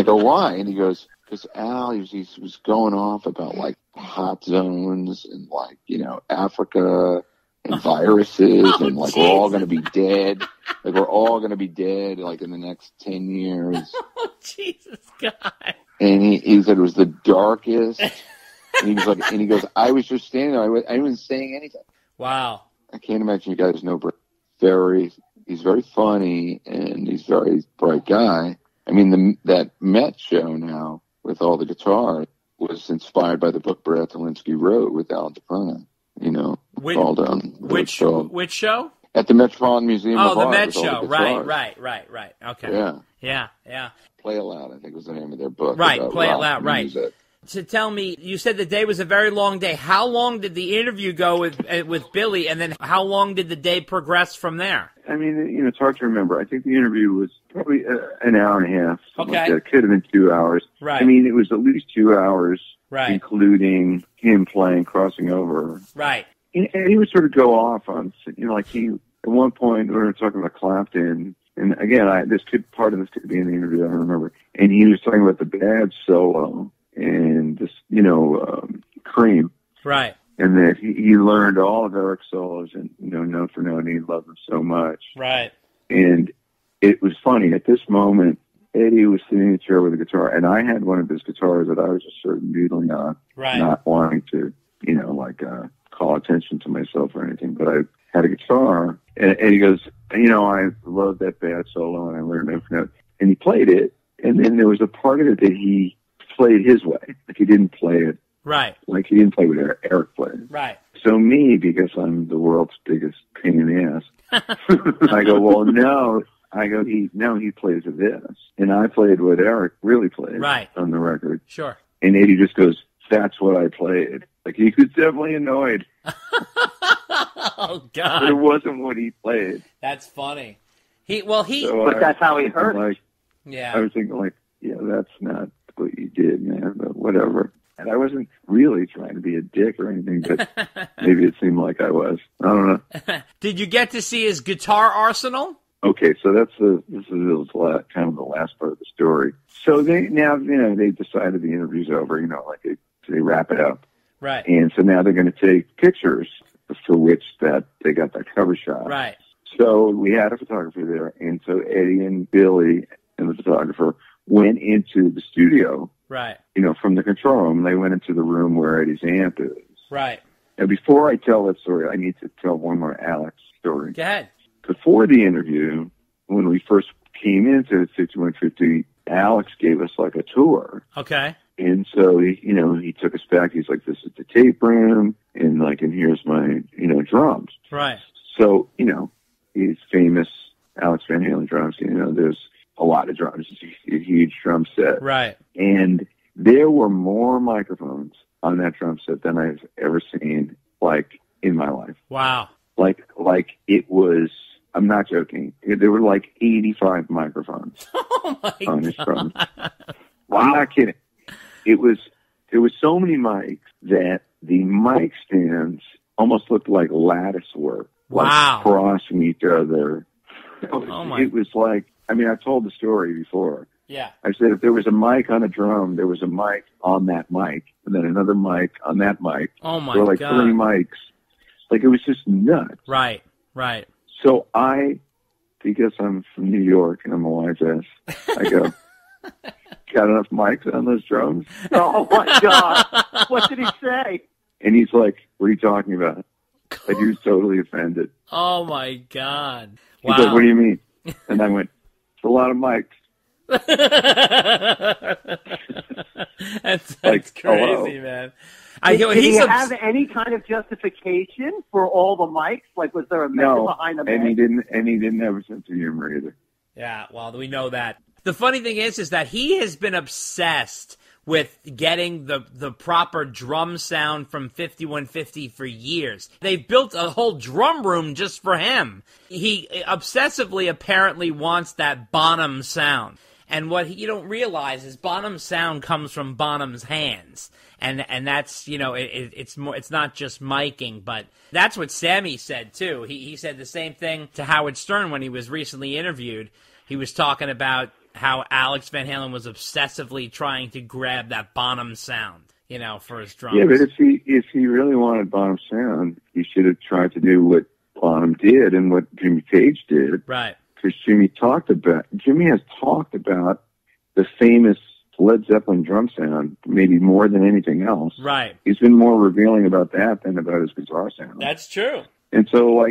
I go, why? And he goes, because Al, he was going off about, like, hot zones and, like, Africa and viruses and, like, we're all going to be dead. Like, we're all going to be dead, like, in the next 10 years. Oh, Jesus, God. And he said it was the darkest. And he was like, and he goes, I was just standing there. I wasn't saying anything. Wow. I can't imagine you guys know Brett. He's very funny, and he's a very bright guy. I mean, that Met show now with all the guitar was inspired by the book Brad Talinsky wrote with Alan DePrana, Which show? At the Metropolitan Museum of Art. Oh, the Met show. Right. Okay. Yeah. Play It Loud, I think was the name of their book. Right, Play It Loud, right. Music. So tell me, you said the day was a very long day. How long did the interview go with Billy, and then how long did the day progress from there? I mean, it's hard to remember. I think the interview was probably an hour and a half. Okay. Like that. It could have been 2 hours. Right. I mean, it was at least 2 hours, right, including him playing Crossing Over. Right. And he would sort of go off on, like at one point we were talking about Clapton, and again, part of this could be in the interview, I don't remember. And he was talking about the bad solo and this, Cream. Right. And that he learned all of Eric's solos and, note for note, and he loved them so much. Right. And it was funny. At this moment, Eddie was sitting in a chair with a guitar, and I had one of his guitars that I was just sort of noodling on, right, not wanting to, call attention to myself or anything. But I had a guitar, and he goes, I love that bad solo, and I learned note for note. And he played it, and then there was a part of it that he played his way. Like, he didn't play it. Right. Like, he didn't play what Eric played. Right. So me, because I'm the world's biggest pain in the ass, I go, well, no. I go, he plays this. And I played what Eric really played, right, on the record. Sure. And Eddie just goes, that's what I played. Like, he was definitely annoyed. Oh, God. But it wasn't what he played. That's funny. But that's how he heard it. Yeah. I was thinking, like, yeah, that's not what you did, man, but whatever. And I wasn't really trying to be a dick or anything, but maybe it seemed like I was. I don't know. Did you get to see his guitar arsenal? Okay, so this is kind of the last part of the story. So they decided the interview's over, like they wrap it up. Right. And so now they're going to take pictures for which that they got that cover shot. Right. So we had a photographer there, and so Eddie and Billy and the photographer went into the studio. Right. From the control room. They went into the room where Eddie's amp is. Right. Now, before I tell that story, I need to tell one more Alex story. Go ahead. Before the interview, when we first came into 5150, Alex gave us like a tour. Okay. And so he took us back. He's like, this is the tape room, and here's my, drums. Right. So, he's famous Alex Van Halen drums. There's a lot of drums. It's a huge drum set. Right. And there were more microphones on that drum set than I've ever seen, like, in my life. Wow. Like it was, I'm not joking. There were like 85 microphones on his drums. Well, I'm not kidding. There was so many mics that the mic stands almost looked like lattice work. Wow. Like crossing each other. It was like, I mean, I've told the story before. Yeah. I said if there was a mic on a drum, there was a mic on that mic, and then another mic on that mic. Oh, my God. There were like 3 mics. Like, it was just nuts. Right. So because I'm from New York and I'm a wise ass, I go, got enough mics on those drums? Oh, my God. What did he say? And he's like, what are you talking about? Like, he was totally offended. Oh, my God. Wow. He's like, what do you mean? And I went, it's a lot of mics. That's like, crazy, hello? Man. Did he have any kind of justification for all the mics? Like, was there a method behind the and he didn't have a sense of humor either. Yeah, well, we know that. The funny thing is that he has been obsessed with getting the proper drum sound from 5150 for years. They've built a whole drum room just for him. He obsessively apparently wants that Bonham sound. And what you don't realize is Bonham's sound comes from Bonham's hands. And that's, it's not just miking, but that's what Sammy said too. He said the same thing to Howard Stern when he was recently interviewed. He was talking about how Alex Van Halen was obsessively trying to grab that Bonham sound, for his drums. Yeah, but if he really wanted Bonham sound, he should have tried to do what Bonham did and what Jimmy Page did. Right. Because Jimmy has talked about the famous Led Zeppelin drum sound maybe more than anything else. Right. He's been more revealing about that than about his guitar sound. That's true. And so,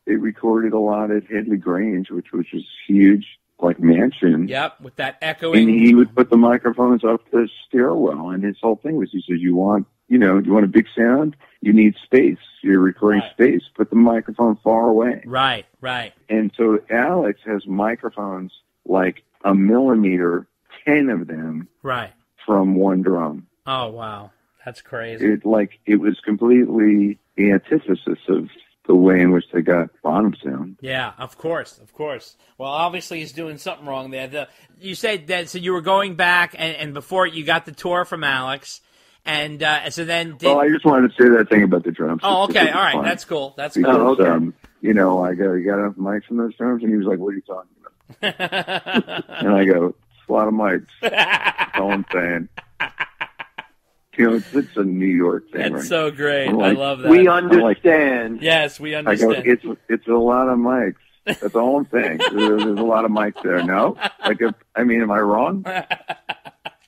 they recorded a lot at Headley Grange, which was this huge, mansion. Yep, with that echoing. And he would put the microphones up the stairwell, and his whole thing was, he said, you want a big sound? You need space. You're recording space. Put the microphone far away. Right, right. And so Alex has microphones like a millimeter, 10 of them, right, from one drum. Oh, wow. That's crazy. It was completely the antithesis of the way in which they got Bonham sound. Yeah, of course. Well, obviously he's doing something wrong there. You said that, so you were going back, and before you got the tour from Alex, and so then... Well, I just wanted to say that thing about the drums. Oh, okay, all right, fun. that's cool. Because, okay. I got enough mics in those drums, and he was like, what are you talking about? And I go, it's a lot of mics. That's all I'm saying. It's a New York thing. That's right? So great. I love that. We understand. Yes, we understand. I go, it's a lot of mics. That's all I'm saying. There's a lot of mics there. No? Am I wrong?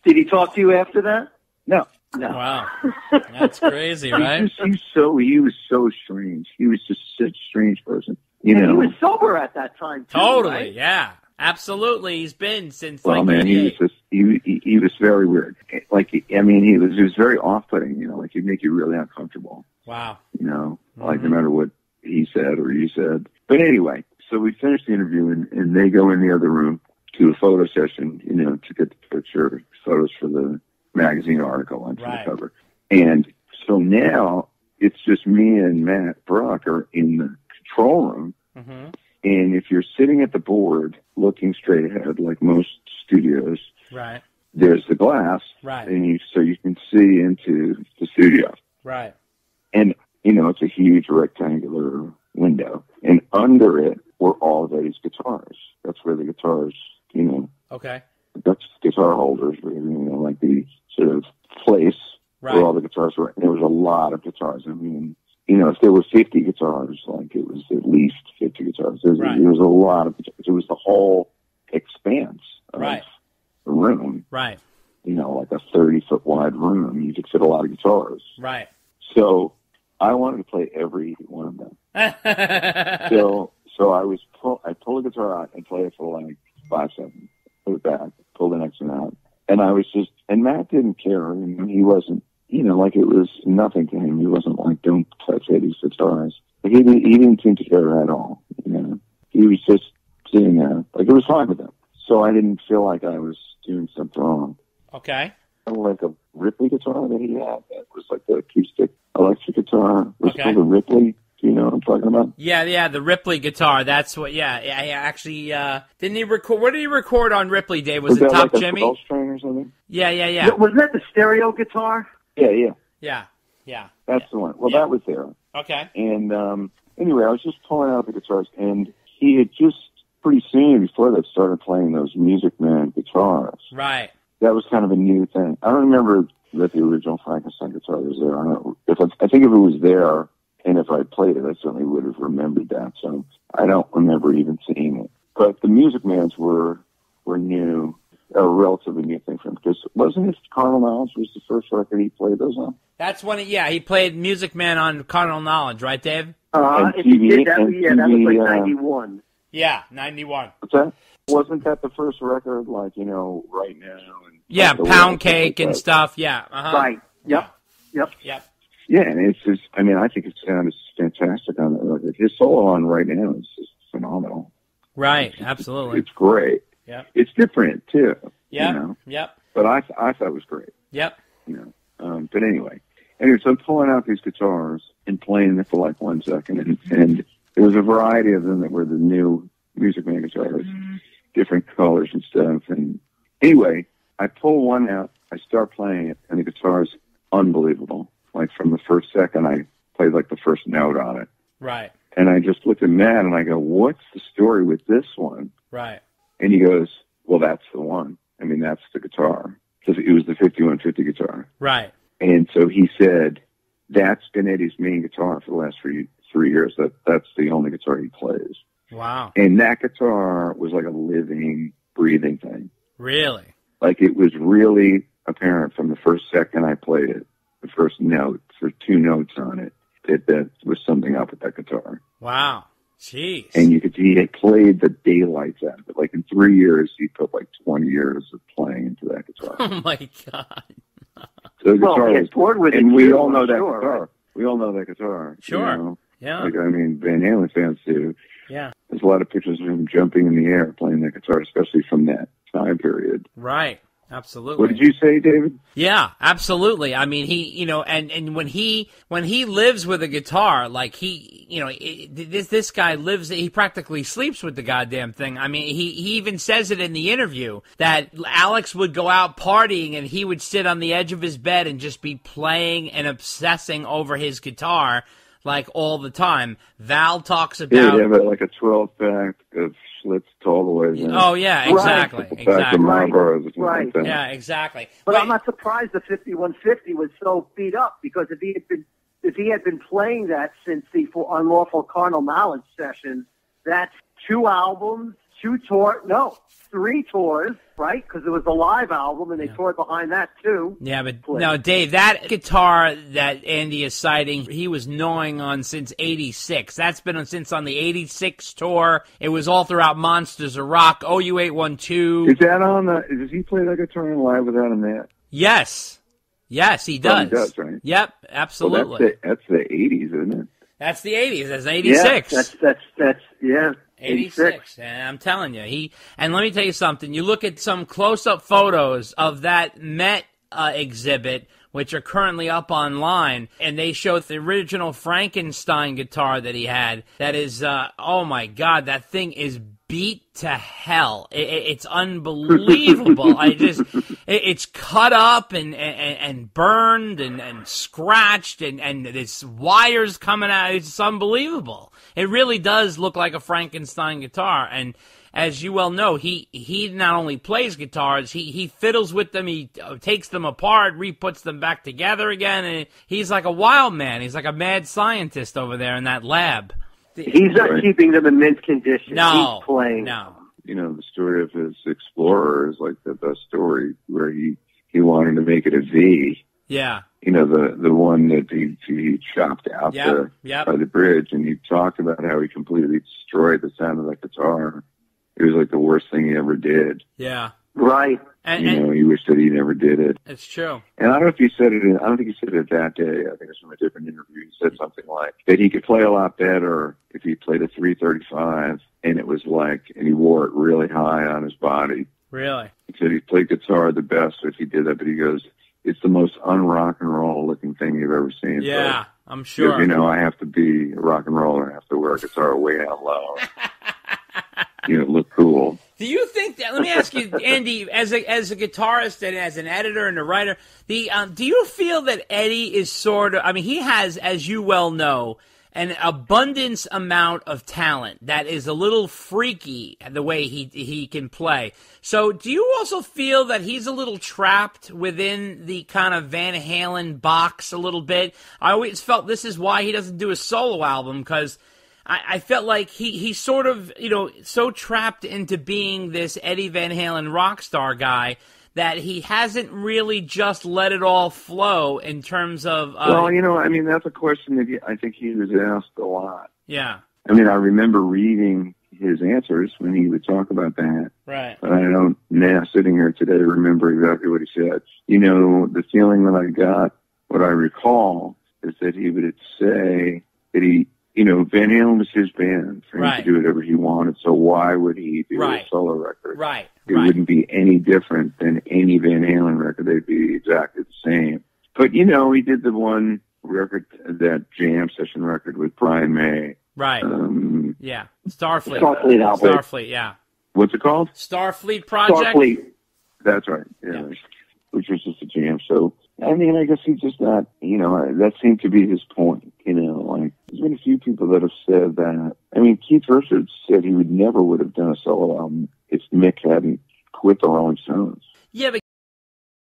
Did he talk to you after that? No. Wow. That's crazy, right? He was so strange. He was just such a strange person. He was sober at that time, too. Totally, right? Yeah. Absolutely, he's been since he was very weird. He was very off-putting. He'd make you really uncomfortable. Wow. No matter what he said or you said. But anyway, so we finished the interview and they go in the other room to a photo session, to get the picture photos for the magazine article and for the cover. And so now it's just me and Matt Brock are in the control room. Mm-hmm. And if you're sitting at the board looking straight ahead, like most studios, right, there's the glass, right, and so you can see into the studio, right. And it's a huge rectangular window, and under it were all of Eddie's guitars. That's where the guitars, okay, that's guitar holders, like the sort of place where all the guitars were. And there was a lot of guitars. If there were 50 guitars, it was at least 50 guitars. There was a lot of guitars. It was the whole expanse of the room. Right. Like a 30-foot wide room. You could fit a lot of guitars. Right. So I wanted to play every one of them. So I pull a guitar out and play it for 5 seconds. Put it back, pull the next one out. And and Matt didn't care. He wasn't, it was nothing to him. He wasn't like, don't touch Eddie's guitars. He didn't seem to care at all. He was just sitting there. It was fine with him. So I didn't feel like I was doing something wrong. Okay. Like a Ripley guitar that he had. That was like the acoustic electric guitar. Was it called a Ripley? Do you know what I'm talking about? Yeah, the Ripley guitar. That's what. Yeah. I actually didn't he record? What did he record on Ripley, Dave? Was it Top Jimmy? Was that like a 12-string or something? Yeah. Was that the stereo guitar? Yeah. That's the one. Well, that was there. Okay. And anyway, I was just pulling out the guitars, and he had just pretty soon before that started playing those Music Man guitars. Right. That was kind of a new thing. I don't remember that the original Frankenstein guitar was there. I think if it was there, and if I played it, I certainly would have remembered that. So I don't remember even seeing it. But the Music Mans were new, a relatively new thing for him. Because wasn't it Carnal Knowledge was the first record he played those on? That's when he played Music Man on Carnal Knowledge, right, Dave? If he did that, that was like 91. Yeah, 91. What's that? Wasn't that the first record, Right Now? And Pound Cake and stuff, yeah. Uh-huh. Right, yep. Yeah, and it's just, I think it sounds fantastic on that record. His solo on Right Now is just phenomenal. Right, absolutely. It's great. Yeah. It's different, too. Yeah, yep. But I thought it was great. Yep. But anyway, so I'm pulling out these guitars and playing it for 1 second, and there was a variety of them that were the new Music Man guitars, different colors and stuff. And anyway, I pull one out, I start playing it, and the guitar's unbelievable. From the first second, I played the first note on it. Right. And I just looked at Matt and I go, what's the story with this one? Right. And he goes, well, that's the one. I mean, that's the guitar. Because it was the 5150 guitar. Right. And so he said, that's been Eddie's main guitar for the last 3 years. That's the only guitar he plays. Wow. And that guitar was like a living, breathing thing. Really? Like, it was really apparent from the first second I played it, the first note, for 2 notes on it, that was something up with that guitar. Wow. Jeez. And you could see he had played the daylights out of it. Like, in 3 years, he put like 20 years of playing into that guitar. Oh, my God. So the guitar he had toured with it, and we too, all know I'm that sure, guitar. right? We all know that guitar. Sure. You know? Yeah. Like, I mean, Van Halen fans do. Yeah. There's a lot of pictures of him jumping in the air playing that guitar, especially from that time period. Right. Absolutely. What did you say, David? Yeah, absolutely. I mean, he, you know, and when he lives with a guitar, like this guy lives, he practically sleeps with the goddamn thing. I mean, he even says it in the interview that Alex would go out partying and he would sit on the edge of his bed and just be playing and obsessing over his guitar like all the time. Val talks about... Yeah, they have like a 12-pack of Schlitz all the way down. Oh, yeah, exactly. Right. Exactly. Right. Like yeah, exactly. But I'm not surprised the 5150 was so beat up, because if he had been playing that since the Unlawful Carnal Knowledge sessions, that's 2 albums, 3 tours, right? Because it was a live album, and they toured behind that, too. Yeah, but no, Dave, that guitar that Andy is citing, he was gnawing on since 86. That's been since on the 86 tour. It was all throughout Monsters of Rock, OU812. Is that on the... Does he play that guitar live without a net? Yes. Yes, he does. Oh, he does, right? Yep, absolutely. Well, that's the 80s, isn't it? That's the 80s. That's 86. Yeah, that's 86. And I'm telling you, and let me tell you something. You look at some close-up photos of that Met exhibit, which are currently up online, and they show the original Frankenstein guitar that he had. That is, oh my God, that thing is beat to hell. It's unbelievable. It's cut up and burned and scratched and there's wires coming out. It's unbelievable. It really does look like a Frankenstein guitar. And as you well know, he not only plays guitars, he fiddles with them, he takes them apart, re-puts them back together again, and he's like a wild man. He's like a mad scientist over there in that lab. He's not keeping them in mint condition. No. He's playing. No. You know, the story of his Explorer is like the best story, where he wanted to make it a V. Yeah. You know, the one that he chopped out there by the bridge, and he talked about how he completely destroyed the sound of that guitar. It was like the worst thing he ever did. Yeah. Right. And he wished that he never did it. It's true. And I don't know if he said it. I don't think he said it that day. I think it's from a different interview. He said something like that he could play a lot better if he played a 335, and it was like, and he wore it really high on his body. Really? He said he played guitar the best if he did that, but he goes, it's the most un-rock and roll looking thing you've ever seen. Yeah, I'm sure. Because, you know, I have to be a rock and roller. I have to wear a guitar way out low. You know, look cool. Do you think that? Let me ask you, Andy, as a guitarist and as an editor and a writer, do you feel that Eddie is sort of? I mean, he has, as you well know, an abundance amount of talent that is a little freaky the way he can play. So, do you also feel that he's a little trapped within the kind of Van Halen box a little bit? I always felt this is why he doesn't do a solo album, because I felt like he's sort of, you know, so trapped into being this Eddie Van Halen rock star guy that he hasn't really just let it all flow in terms of... well, you know, I mean, that's a question that I think he was asked a lot. Yeah. I mean, I remember reading his answers when he would talk about that. Right. But I don't now, sitting here today, remember exactly what he said. You know, the feeling that I got, what I recall, is that he would say that you know, Van Halen was his band for him to do whatever he wanted, so why would he do a solo record? Right. It wouldn't be any different than any Van Halen record. They'd be exactly the same. But, you know, he did the one record, that jam session record with Brian May. Right. Yeah. Starfleet album. Starfleet, yeah. What's it called? Starfleet Project? Starfleet. That's right. Yeah. Which was just a jam. So, I mean, I guess he's just not, you know, that seemed to be his point, you know, like, there's been a few people that have said that. I mean, Keith Richards said he would have done a solo album if Mick hadn't quit the Rolling Stones. Yeah, but